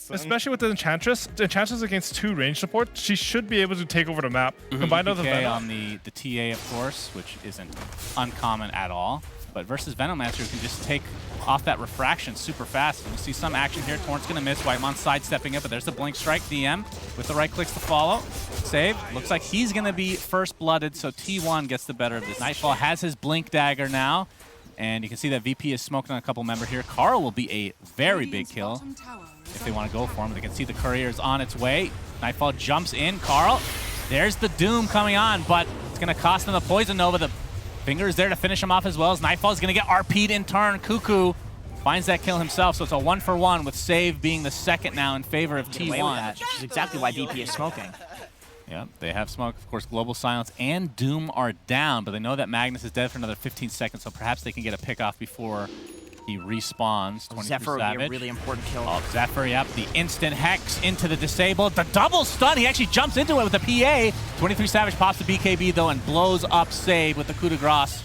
Especially with the Enchantress. The Enchantress against 2 range support, she should be able to take over the map. Combined with the Venom. on the TA, of course, which isn't uncommon at all. But versus Venomancer, who can just take off that refraction super fast. And we'll see some action here. Torrent's going to miss. Whitemon sidestepping it, but there's the Blink Strike. DM with the right clicks to follow. Save. Looks like he's going to be first-blooded, so T1 gets the better of this. Nightfall has his Blink Dagger now. And you can see that VP is smoking on a couple member here. Carl will be a very big kill if they want to go for him. They can see the courier is on its way. Nightfall jumps in. Carl, there's the Doom coming on, but it's going to cost them the Poison Nova. The Finger is there to finish him off as well as Nightfall is going to get RP'd in turn. Cuckoo finds that kill himself, so it's a 1-for-1 with Save being the second now in favor of T1. Which is exactly why VP is smoking. Yeah, they have smoke. Of course, Global Silence and Doom are down, but they know that Magnus is dead for another 15 seconds, so perhaps they can get a pick off before he respawns. Zephyr would be a really important kill. Oh, Zephyr, yep. The instant Hex into the Disabled. The double stun. He actually jumps into it with a PA. 23 Savage pops the BKB, though, and blows up Save with the coup de grace.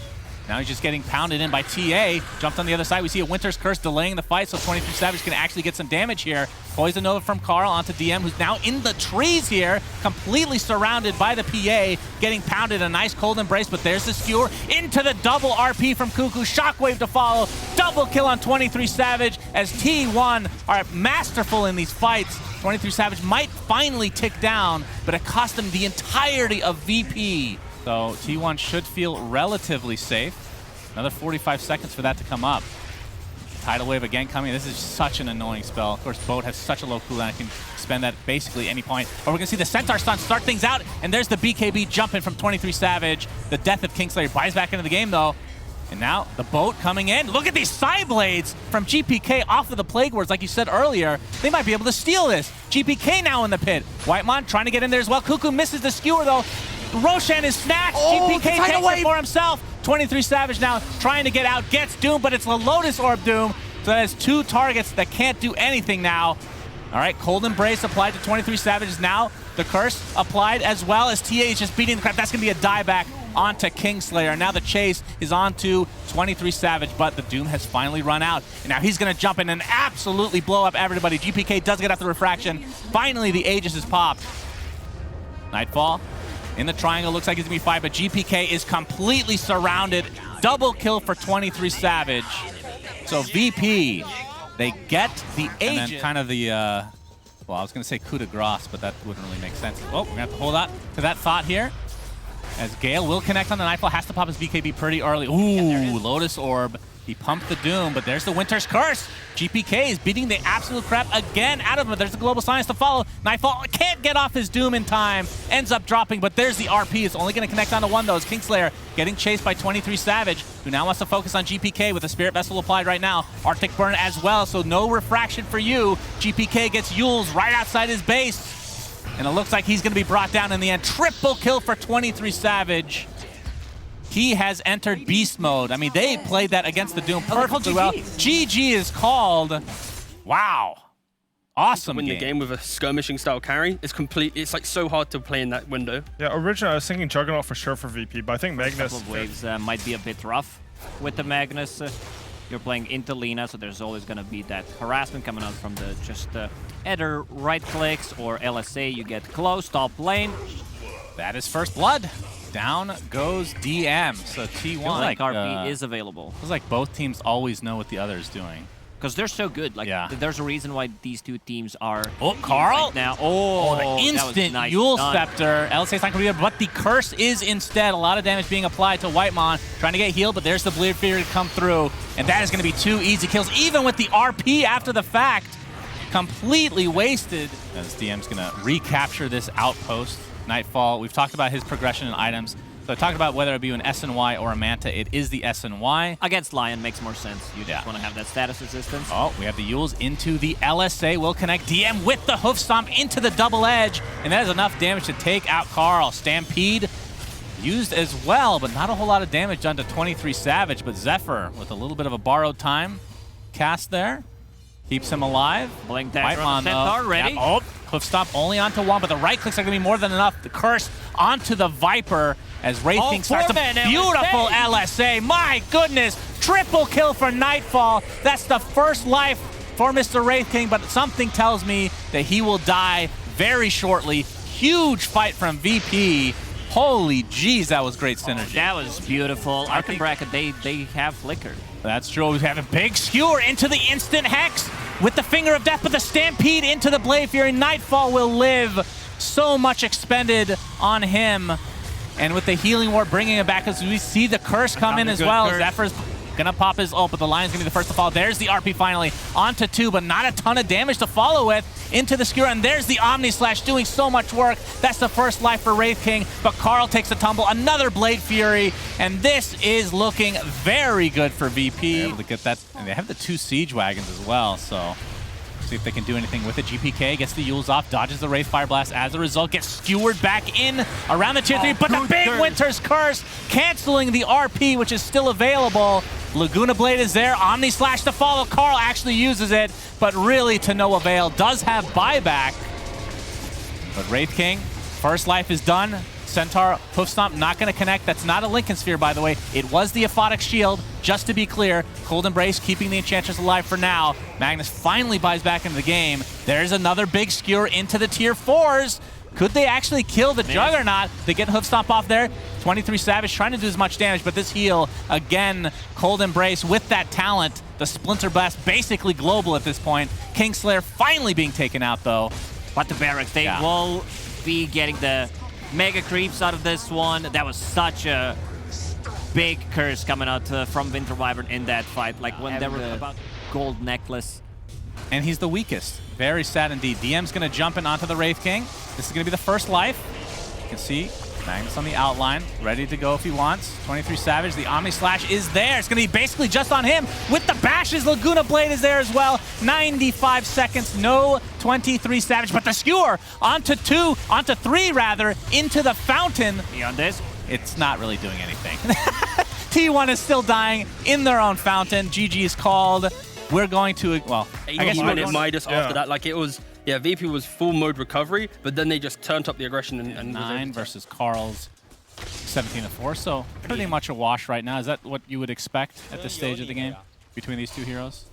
Now he's just getting pounded in by TA. Jumped on the other side. We see a Winter's Curse delaying the fight, so 23 Savage can actually get some damage here. Poison Nova from Carl onto DM, who's now in the trees here, completely surrounded by the PA, getting pounded. A nice cold embrace, but there's the skewer into the double RP from Cuckoo. Shockwave to follow. Double kill on 23 Savage as T1 are masterful in these fights. 23 Savage might finally tick down, but it cost them the entirety of VP. So T1 should feel relatively safe. Another 45 seconds for that to come up. Tidal Wave again coming. This is such an annoying spell. Of course, Boat has such a low cooldown. I can spend that basically any point. But we're going to see the Centaur stun start things out. And there's the BKB jumping from 23 Savage. The death of Kingslayer buys back into the game, though. And now the Boat coming in. Look at these side blades from GPK off of the Plague Wards. Like you said earlier, they might be able to steal this. GPK now in the pit. Whitemon trying to get in there as well. Cuckoo misses the skewer, though. Roshan is snatched. GPK takes it for himself. 23 Savage now trying to get out. Gets Doom, but it's the Lotus Orb Doom. So that has 2 targets that can't do anything now. All right, Cold Embrace applied to 23 Savage. Now the Curse applied as well as TA is just beating the crap. That's going to be a dieback onto Kingslayer. Now the chase is onto 23 Savage, but the Doom has finally run out. And now he's going to jump in and absolutely blow up everybody. GPK does get out the refraction. Finally, the Aegis is popped. Nightfall in the triangle, looks like he's going to be fine, but GPK is completely surrounded. Double kill for 23 Savage. So VP, they get the Aegis. And then kind of the, well, I was going to say coup de grace, but that wouldn't really make sense. Oh, we're going to have to hold on to that thought here. As Gale will connect on the Nightfall, has to pop his BKB pretty early. Ooh, Lotus Orb. He pumped the Doom, but there's the Winter's Curse. GPK is beating the absolute crap again out of him. There's the Global Science to follow. Nightfall can't get off his Doom in time. Ends up dropping, but there's the RP. It's only going to connect onto one, though. It's Kingslayer getting chased by 23 Savage, who now wants to focus on GPK with the Spirit Vessel applied right now. Arctic Burn as well, so no refraction for you. GPK gets Yules right outside his base. And it looks like he's going to be brought down in the end. Triple kill for 23 Savage. He has entered beast mode. I mean, they played that against the Doom perfectly well. GG is called. Wow. Awesome win the game with a skirmishing style carry. It's like so hard to play in that window. Yeah, originally I was thinking Juggernaut for sure for VP, but I think Magnus... A couple of waves might be a bit rough with the Magnus. You're playing into Lina, so there's always going to be that harassment coming out from the either right clicks or LSA. You get close, top lane. That is first blood. Down goes DM. So T1. Feels like RP is available. Feels like both teams always know what the other is doing. Because they're so good. Like, there's a reason why these 2 teams are. Oh, Carl! Right now. Oh, the instant Yule Scepter. LSA's not going to be, but the Curse is instead. A lot of damage being applied to Whitemon. Trying to get healed, but there's the Bleed Fury to come through. And that is going to be 2 easy kills, even with the RP after the fact. Completely wasted. As DM's going to recapture this outpost. Nightfall, we've talked about his progression in items. So I talked about whether it be an SNY or a Manta. It is the SNY. Against Lion makes more sense. You just want to have that status resistance. Oh, we have the Yules into the LSA. Will connect DM with the Hoof Stomp into the double edge. And that is enough damage to take out Carl. Stampede used as well, but not a whole lot of damage done to 23 Savage. But Zephyr with a little bit of a borrowed time cast there. Keeps him alive. Blink Dagger on the Centaur, ready? Yeah, Hoof Stomp only onto one, but the right clicks are going to be more than enough. The Curse onto the Viper as Wraith King starts a beautiful LSA. My goodness, triple kill for Nightfall. That's the first life for Mr. Wraith King, but something tells me that he will die very shortly. Huge fight from VP. Holy jeez, that was great synergy. That was beautiful. Arkham Bracket, they have flickered. That's true. We have a big skewer into the instant hex with the Finger of Death, but the Stampede into the Blade Fury. Nightfall will live. So much expended on him. And with the Healing Ward bringing him back, as we see the curse come in as well. Zephyr's gonna pop his ult, but the Lion's gonna be the first to fall. There's the RP finally onto 2, but not a ton of damage to follow with into the skewer. And there's the Omni Slash doing so much work. That's the first life for Wraith King, but Carl takes a tumble. Another Blade Fury, and this is looking very good for VP. They're able to get that, and they have the 2 Siege Wagons as well, so see if they can do anything with it. GPK gets the Yules off, dodges the Wraith Fire Blast. As a result, gets skewered back in around the tier 3, but the big Winter's Curse canceling the RP, which is still available. Laguna Blade is there, Omni Slash to follow. Carl actually uses it, but really to no avail. Does have buyback, but Wraith King, first life is done. Centaur, Hoof Stomp, not going to connect. That's not a Lincoln Sphere, by the way. It was the Aphotic Shield, just to be clear. Cold Embrace keeping the Enchantress alive for now. Magnus finally buys back into the game. There's another big skewer into the tier 4s. Could they actually kill the Juggernaut? They get Hoof Stomp off there. 23 Savage trying to do as much damage, but this heal, again, Cold Embrace with that talent. The Splinter Blast basically global at this point. Kingslayer finally being taken out, though. But the Barracks, they will be getting the Mega Creeps out of this one. That was such a big curse coming out from Winter Wyvern in that fight. Like when they were about Gold Necklace. And he's the weakest. Very sad indeed. DM's going to jump in onto the Wraith King. This is going to be the first life. You can see Magnus on the outline, ready to go if he wants. 23 Savage, the Omni Slash is there. It's going to be basically just on him with the bashes. Laguna Blade is there as well. 95 seconds, no 23 Savage, but the skewer onto 3 rather, into the fountain. Beyond this, it's not really doing anything. T1 is still dying in their own fountain. GG is called. We're going to, well, I guess we're going to Midas after that. Like it was, yeah, VP was full mode recovery, but then they just turned up the aggression and 9 versus Carl's 17-4. So pretty much a wash right now. Is that what you would expect at this stage of the game between these two heroes?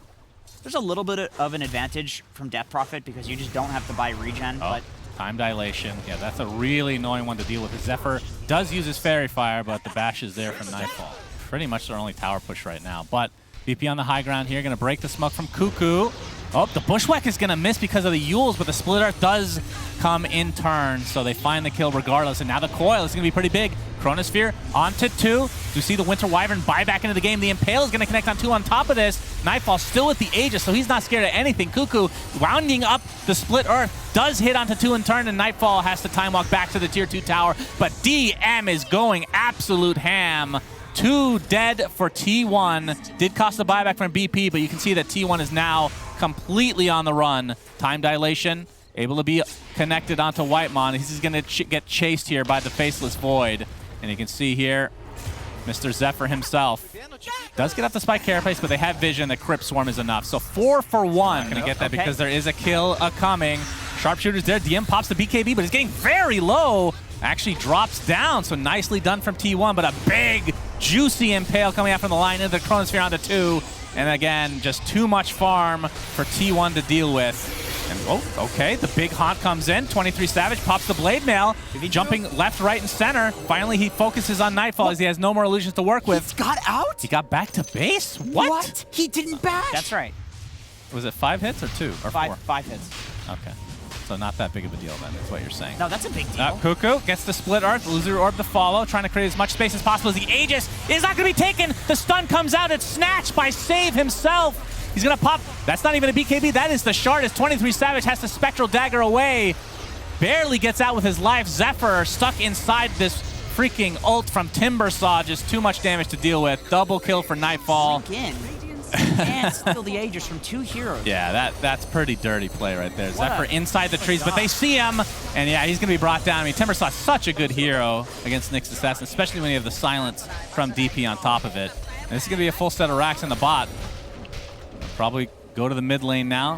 There's a little bit of an advantage from Death Prophet because you just don't have to buy regen. But time dilation. Yeah, that's a really annoying one to deal with. Zephyr does use his Fairy Fire, but the bash is there from Nightfall. Pretty much their only tower push right now. But VP on the high ground here, going to break the smoke from Cuckoo. Oh, the Bushwhack is going to miss because of the Yules, but the Split Earth does come in turn, so they find the kill regardless. And now the coil is going to be pretty big. Chronosphere onto 2. You see the Winter Wyvern buy back into the game. The Impale is going to connect on 2 on top of this. Nightfall still with the Aegis, so he's not scared of anything. Cuckoo rounding up the Split Earth, does hit onto 2 in turn, and Nightfall has to time walk back to the tier 2 tower. But DM is going absolute ham. 2 dead for T1. Did cost a buyback from BP, but you can see that T1 is now completely on the run. Time dilation, able to be connected onto Whitemon. He's going to get chased here by the Faceless Void. And you can see here, Mr. Zephyr himself does get up the Spike Carapace, but they have vision that Crypt Swarm is enough. So 4 for 1. Going to get that because there is a kill coming. Sharpshooter's there. DM pops the BKB, but he's getting very low. Actually drops down, so nicely done from T1, but a big, juicy Impale coming out from the line into the Chronosphere onto 2. And again, just too much farm for T1 to deal with. And oh, okay, the big haunt comes in. 23 Savage pops the Blade Mail, jumping left, right, and center. Finally, he focuses on Nightfall as he has no more illusions to work with. He got out? He got back to base? What? He didn't bash? That's right. Was it 5 hits or 2 or 4? 5 hits. Okay. So not that big of a deal then, is what you're saying. No, that's a big deal. Cuckoo gets the Split Earth, Illusory Orb to follow, trying to create as much space as possible as the Aegis is not going to be taken. The stun comes out, it's snatched by Save himself. He's going to pop. That's not even a BKB, that is the shard as 23 Savage has the Spectral Dagger away. Barely gets out with his life. Zephyr stuck inside this freaking ult from Timbersaw, just too much damage to deal with. Double kill for Nightfall. And steal the Aegis from 2 heroes. Yeah, that's pretty dirty play right there. Zephyr inside the trees, but they see him, and yeah, he's going to be brought down. I mean, Timbersaw's such a good hero against Nyx Assassin, especially when you have the silence from DP on top of it. And this is going to be a full set of racks in the bot. Probably go to the mid lane now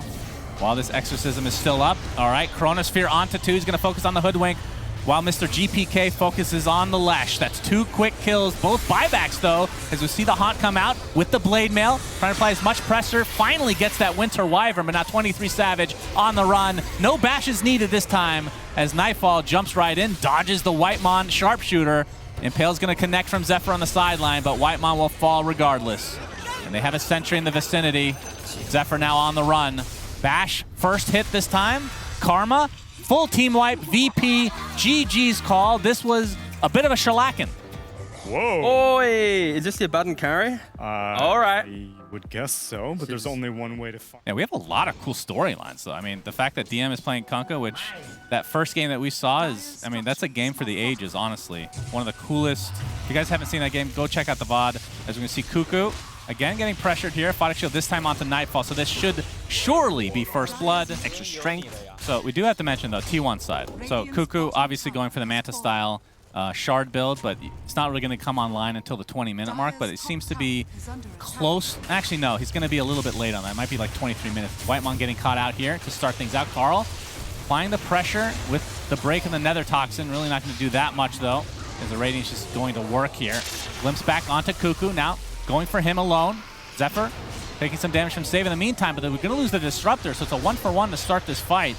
while this Exorcism is still up. All right, Chronosphere onto 2. He's going to focus on the Hoodwink. while Mr. GPK focuses on the Lesh. That's 2 quick kills, both buybacks though, as we see the Haunt come out with the Blade Mail, trying to apply as much pressure, finally gets that Winter Wyvern, but now 23 Savage on the run. No bashes needed this time, as Nightfall jumps right in, dodges the Whitemon sharpshooter. Impale's gonna connect from Zephyr on the sideline, but Whitemon will fall regardless. And they have a sentry in the vicinity. Zephyr now on the run. Bash, first hit this time. Karma, full team wipe, VP, GG's call. This was a bit of a shellacking. Whoa. Oi! Is this the abandoned carry? All right. I would guess so, but there's only one way to find. Yeah, we have a lot of cool storylines, though. I mean, the fact that DM is playing Kunkka, which that first game that we saw is, I mean, that's a game for the ages, honestly. One of the coolest. If you guys haven't seen that game, go check out the VOD. As we can see, Cuckoo, again, getting pressured here. Photic Shield this time onto Nightfall, so this should surely be first blood. Extra strength. So we do have to mention, though, T1 side. So Cuckoo obviously going for the Manta style shard build, but it's not really going to come online until the 20-minute mark, but it seems to be close. Actually, no, he's going to be a little bit late on that. It might be like 23 minutes. Whitemon getting caught out here to start things out. Carl applying the pressure with the break and the Nether Toxin. Really not going to do that much, though, as the Radiant's just going to work here. Glimpse back onto Cuckoo now, going for him alone. Zephyr taking some damage from Save in the meantime, but we're going to lose the Disruptor, so it's a 1-for-1 to start this fight.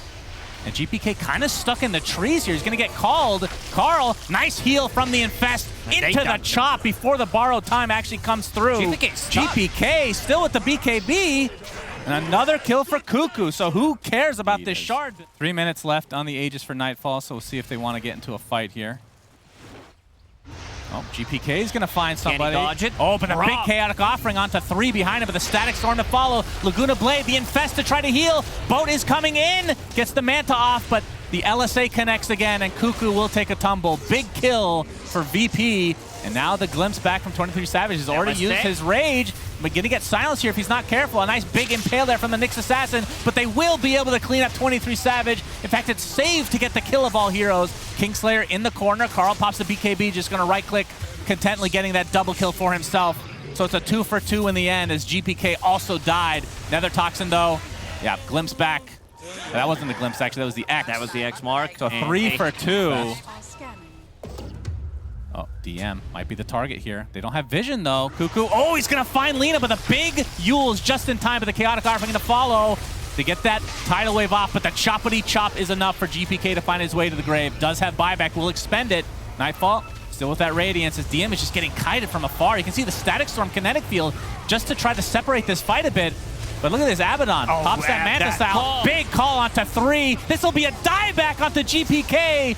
And GPK kind of stuck in the trees here. He's going to get called. Carl, nice heal from the Infest into the chop before the borrowed time actually comes through. GPK still with the BKB. And another kill for Cuckoo. So who cares about this shard? 3 minutes left on the Aegis for Nightfall, so we'll see if they want to get into a fight here. Oh, GPK is going to find somebody. Can he dodge it? Oh, but a big chaotic offering onto 3 behind him, but the Static Storm to follow. Laguna Blade, the Infest to try to heal. Boat is coming in, gets the Manta off, but the LSA connects again, and Cuckoo will take a tumble. Big kill for VP, and now the glimpse back from 23 Savage has already used his rage, but gonna get silenced here if he's not careful. A nice big impale there from the Nyx Assassin, but they will be able to clean up 23 Savage. In fact, it's saved to get the kill of all heroes. Kingslayer in the corner. Carl pops the BKB, just gonna right-click, contently getting that double kill for himself. So it's a 2-for-2 in the end, as GPK also died. Nether Toxin, though, yeah, glimpse back. That wasn't the glimpse, actually, that was the X. That was the X mark. So 3-for-2. Oh, DM might be the target here. They don't have vision, though. Cuckoo, oh, he's going to find Lina, but the big Yules just in time, but the Chaotic Offering to follow to get that tidal wave off, but the choppity chop is enough for GPK to find his way to the grave. Does have buyback, will expend it. Nightfall, still with that Radiance, as DM is just getting kited from afar. You can see the Static Storm kinetic field just to try to separate this fight a bit. But look at this, Abaddon pops that Manta style. Big call onto 3. This will be a dieback onto GPK.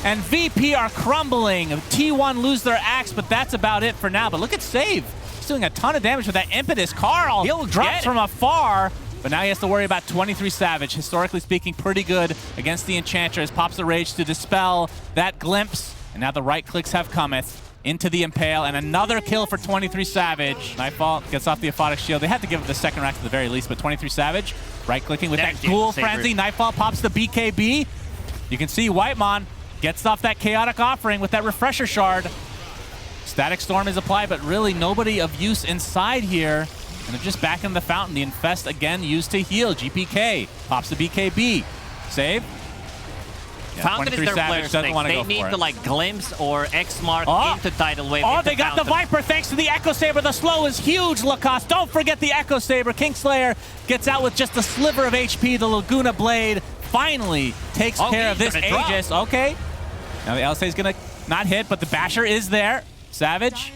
And VP are crumbling. T1 lose their axe, but that's about it for now. But look at Save. He's doing a ton of damage with that impetus. Carl drops from afar, but now he has to worry about 23 Savage. Historically speaking, pretty good against the Enchantress. Pops the Rage to dispel that glimpse. And now the right clicks have cometh into the Impale, and another kill for 23 Savage. Nightfall gets off the Aphotic Shield. They had to give it the second rack at the very least, but 23 Savage right-clicking with that Ghoul Frenzy. Nightfall pops the BKB. You can see Whitemon gets off that Chaotic Offering with that Refresher Shard. Static Storm is applied, but really nobody of use inside here. And they're just back in the fountain. The Infest again used to heal. GPK pops the BKB. Save. Yeah, Fountain is their player strength. They need to like glimpse or X mark into Tidal Wave. Oh, they got the Viper thanks to the Echo Saber. The slow is huge, Lacoste. Don't forget the Echo Saber. Kingslayer gets out with just a sliver of HP. The Laguna Blade finally takes care of this Aegis. Okay. Now the LSA is going to not hit, but the Basher is there. Savage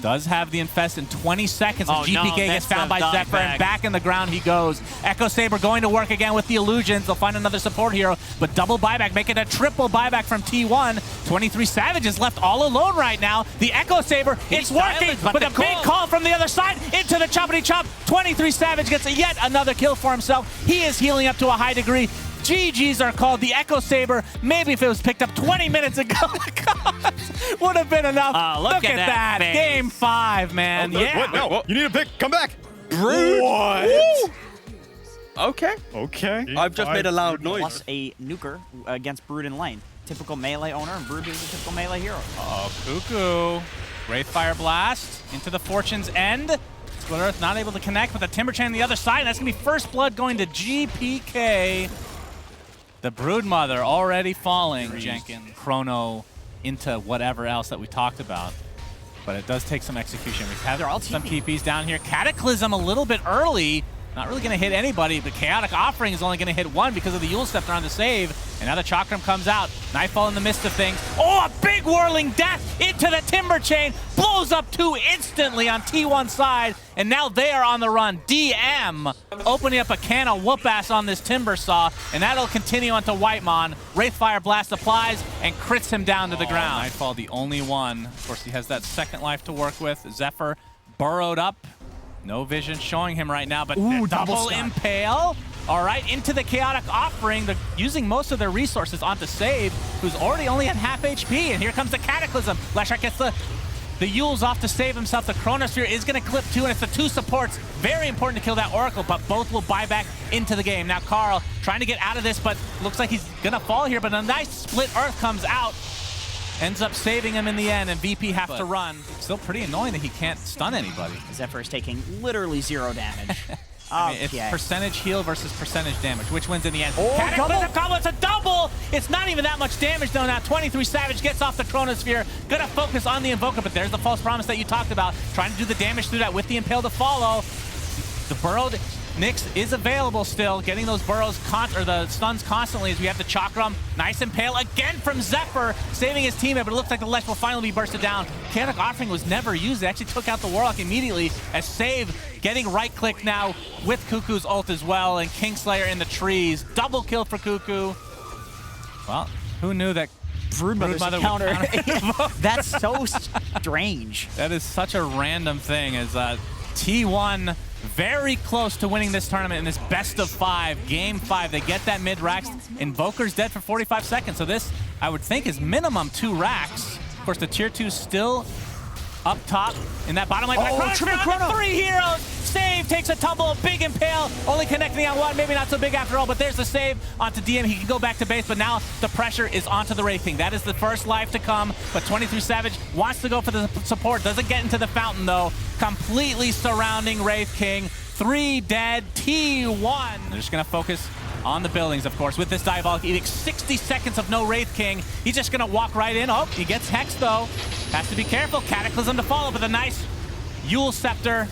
does have the Infest in 20 seconds. GPK gets found by Zephyr, and back in the ground he goes. Echo Saber going to work again with the Illusions. They'll find another support hero, but double buyback, making a triple buyback from T1. 23 Savage is left all alone right now. The Echo Saber, it's working, but a big call from the other side into the choppity chop. 23 Savage gets yet another kill for himself. He is healing up to a high degree. GGs are called. The Echo Saber, maybe if it was picked up 20 minutes ago, would have been enough. Look at that. Game 5, man. What? No, you need a pick. Come back. Brood. What? Woo. Okay. Okay. I've just made a loud noise. Plus a nuker against Brood in lane. Typical melee owner, and Brood is a typical melee hero. Oh, Cuckoo. Wraithfire Blast into the Fortune's End. Split Earth not able to connect with the Timber Chain on the other side. And that's going to be first blood going to GPK. The Broodmother already falling. Jenkins. Chrono into whatever else that we talked about. But it does take some execution. We have They're all some TP. TPs down here. Cataclysm a little bit early. Not really going to hit anybody, but Chaotic Offering is only going to hit one because of the Yule Scepter on the save. And now the Chakram comes out. Nightfall in the midst of things. Oh, a big whirling death into the Timber Chain. Blows up 2 instantly on T1 side. And now they are on the run. DM opening up a can of whoop-ass on this Timber Saw. And that'll continue onto Whitemon. Wraithfire Blast applies and crits him down to the ground. Nightfall the only one. Of course, he has that second life to work with. Zephyr burrowed up. No vision showing him right now, but double impale. All right, into the Chaotic Offering. They're using most of their resources onto Save, who's already only at half HP. And here comes the Cataclysm. Lashak gets the Yules off to save himself. The Chronosphere is going to clip too, and it's the 2 supports. Very important to kill that Oracle, but both will buy back into the game. Now Carl trying to get out of this, but looks like he's going to fall here, but a nice split Earth comes out. Ends up saving him in the end, and VP have to run. Still pretty annoying that he can't stun anybody. Zephyr is taking literally 0 damage. I mean, it's percentage heal versus percentage damage. Which wins in the end? Oh, Cataclysm combo, it's a double! It's not even that much damage though now. 23 Savage gets off the Chronosphere. Gonna focus on the Invoker, but there's the false promise that you talked about. Trying to do the damage through that with the Impale to follow. The burrowed Nyx is available still, getting those burrows or the stuns constantly as we have the Chakram. Nice Impale again from Zephyr, saving his teammate, but it looks like the Lesh will finally be bursted down. Chaotic Offering was never used. They actually took out the Warlock immediately as Save getting right-click now with Cuckoo's ult as well, and Kingslayer in the trees. Double kill for Cuckoo. Well, who knew that Broodmother's Broodmother counter. That's so strange. That is such a random thing as T1 very close to winning this tournament in this best of 5, game 5. They get that mid racks. Invoker's dead for 45 seconds. So this, I would think, is minimum 2 racks. Of course, the tier 2 still up top in that bottom lane. Oh, triple chrono. 3 heroes. Save takes a tumble, a big impale, only connecting on one, maybe not so big after all, but there's the save onto DM. He can go back to base, but now the pressure is onto the Wraith King. That is the first life to come, but 23 Savage wants to go for the support, doesn't get into the fountain though. Completely surrounding Wraith King. 3 dead, T1. They're just gonna focus on the buildings, of course, with this Diabolic Edict. 60 seconds of no Wraith King. He's just gonna walk right in. Oh, he gets Hex though. Has to be careful. Cataclysm to follow, but a nice Yule Scepter.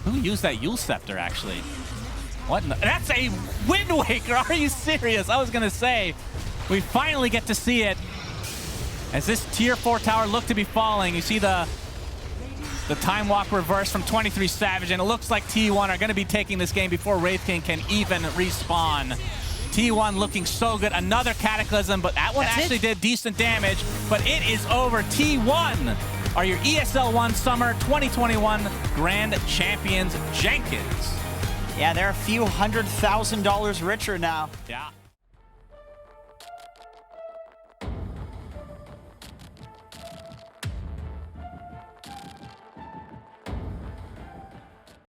Who used that Yule Scepter, actually? What? That's a Wind Waker. Are you serious? I was gonna say, we finally get to see it as this tier 4 tower looked to be falling. You see the Time Walk reverse from 23 Savage, and it looks like T1 are going to be taking this game before Wraith King can even respawn. T1 looking so good. Another Cataclysm, but that one actually did decent damage, but it is over. T1 are your ESL 1 Summer 2021 Grand Champions. Jenkins. Yeah, they're a few $100,000 richer now. Yeah.